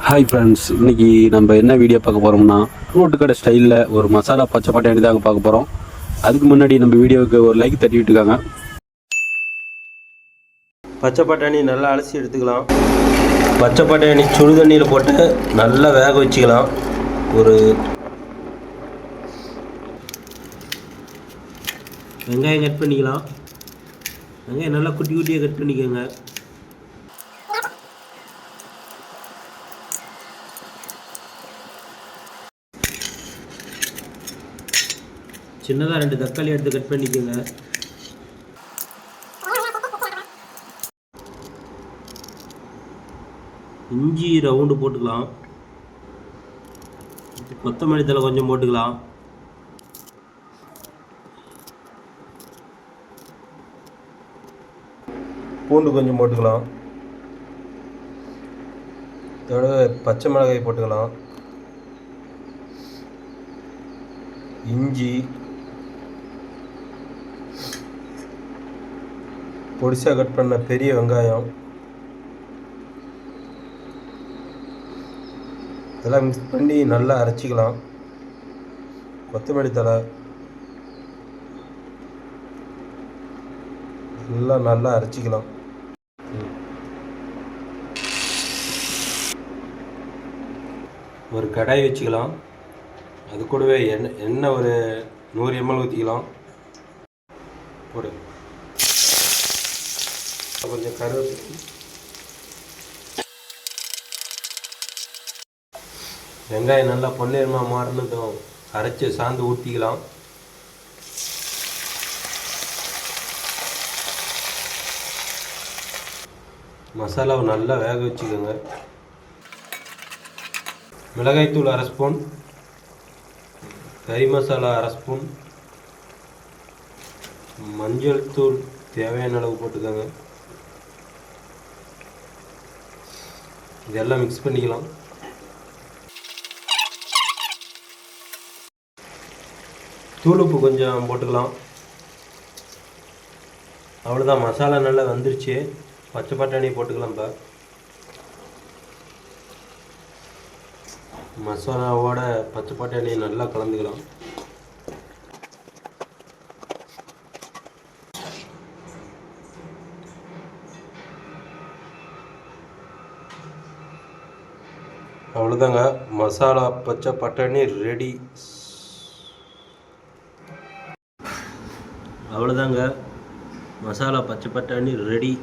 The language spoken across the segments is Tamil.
ஹாய் ஃப்ரெண்ட்ஸ், இன்றைக்கி நம்ம என்ன வீடியோ பார்க்க போகிறோம்னா ரோட்டு கடை ஸ்டைலில் ஒரு மசாலா பச்சை பட்டாணி தாங்க பார்க்க போகிறோம். அதுக்கு முன்னாடி நம்ம வீடியோவுக்கு ஒரு லைக் தட்டி விட்டுருக்காங்க. பச்சை பட்டாணி நல்லா அலசி எடுத்துக்கலாம். பச்சை பட்டாணி சுடு தண்ணியில் போட்டு நல்லா வேக வச்சுக்கலாம். ஒரு வெங்காயம் கட் பண்ணிக்கலாம். வெங்காயம் நல்லா குட்டி குட்டியாக கட் பண்ணிக்கோங்க. சின்னதாக 2 தக்காளி எடுத்து கட் பண்ணிக்கோங்க. இஞ்சி ரவுண்டு போட்டுக்கலாம். கொத்தமல்லி தழை கொஞ்சம் போட்டுக்கலாம். பூண்டு கொஞ்சம் போட்டுக்கலாம். இதோட பச்சை மிளகாய் போட்டுக்கலாம். இஞ்சி, பொடிசாக கட் பண்ண பெரிய வெங்காயம், இதெல்லாம் மிக்ஸ் பண்ணி நல்லா அரைச்சிக்கலாம். கொத்தமல்லி தழை எல்லாம் நல்லா அரைச்சிக்கலாம். ஒரு கடாய் வச்சுக்கலாம். அது கூடவே எண்ணெய் ஒரு 100 ml ஊற்றிக்கலாம். போடு. கொஞ்சம் கருவேப்பிலை, வெங்காயம் நல்லா பொன்னிறமாக மாறினதும் அரைச்சி சாந்து ஊற்றிக்கலாம். மசாலாவை நல்லா வேக வச்சுக்கோங்க. மிளகாய்த்தூள் 1/2 ஸ்பூன், கறி மசாலா 1/2 ஸ்பூன், மஞ்சள் தூள் தேவையான அளவு போட்டுக்கோங்க. இதெல்லாம் மிக்ஸ் பண்ணிக்கலாம். தூள் உப்பு கொஞ்சம் போட்டுக்கலாம். அவ்வளோதான், மசாலா நல்லா வந்துருச்சு. பச்சை பட்டாணி போட்டுக்கலாம். இப்போ மசாலாவோட பச்சை பட்டாணி நல்லா கலந்துக்கலாம். அவ்வளோதாங்க, மசாலா பச்சை பட்டாணி ரெடி. அவ்வளோதாங்க, மசாலா பச்சை பட்டாணி ரெடி.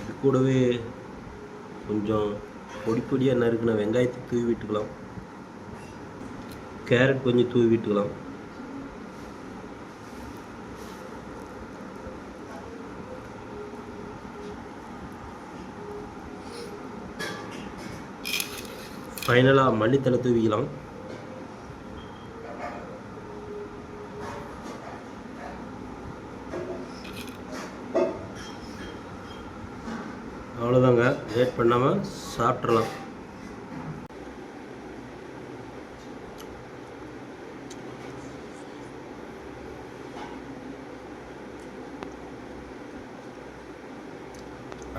இது கூடவே கொஞ்சம் பொடி பொடியாக நறுக்கின வெங்காயத்தை தூவி விட்டுக்கலாம். கேரட் கொஞ்சம் தூவி விட்டுக்கலாம். ஃபைனலாக மல்லித்தழை தூவிக்கலாம். அவ்வளோதாங்க, லேட் பண்ணாமல் சாப்பிட்றலாம்.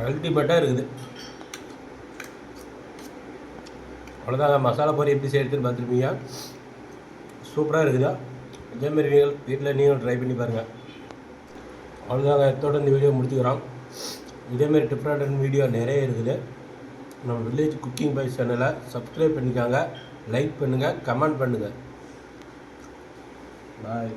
அல்டிமேட்டாக இருக்குது. அவ்வளோதாங்க, மசாலா பொரி எப்படி செய்யறதுன்னு பார்த்துருப்பீங்க. சூப்பராக இருக்குதா? இதேமாரி வீட்டில் நீங்களும் ட்ரை பண்ணி பாருங்கள். அவ்வளோதாங்க, இதோட இந்த வீடியோ முடிச்சுக்கிறோம். இதேமாரி டிஃப்ரெண்டான வீடியோ நிறைய இருக்குது. நம்ம வில்லேஜ் குக்கிங் பாய் சேனலை சப்ஸ்கிரைப் பண்ணிக்காங்க, லைக் பண்ணுங்கள், கமெண்ட் பண்ணுங்கள். பாய்.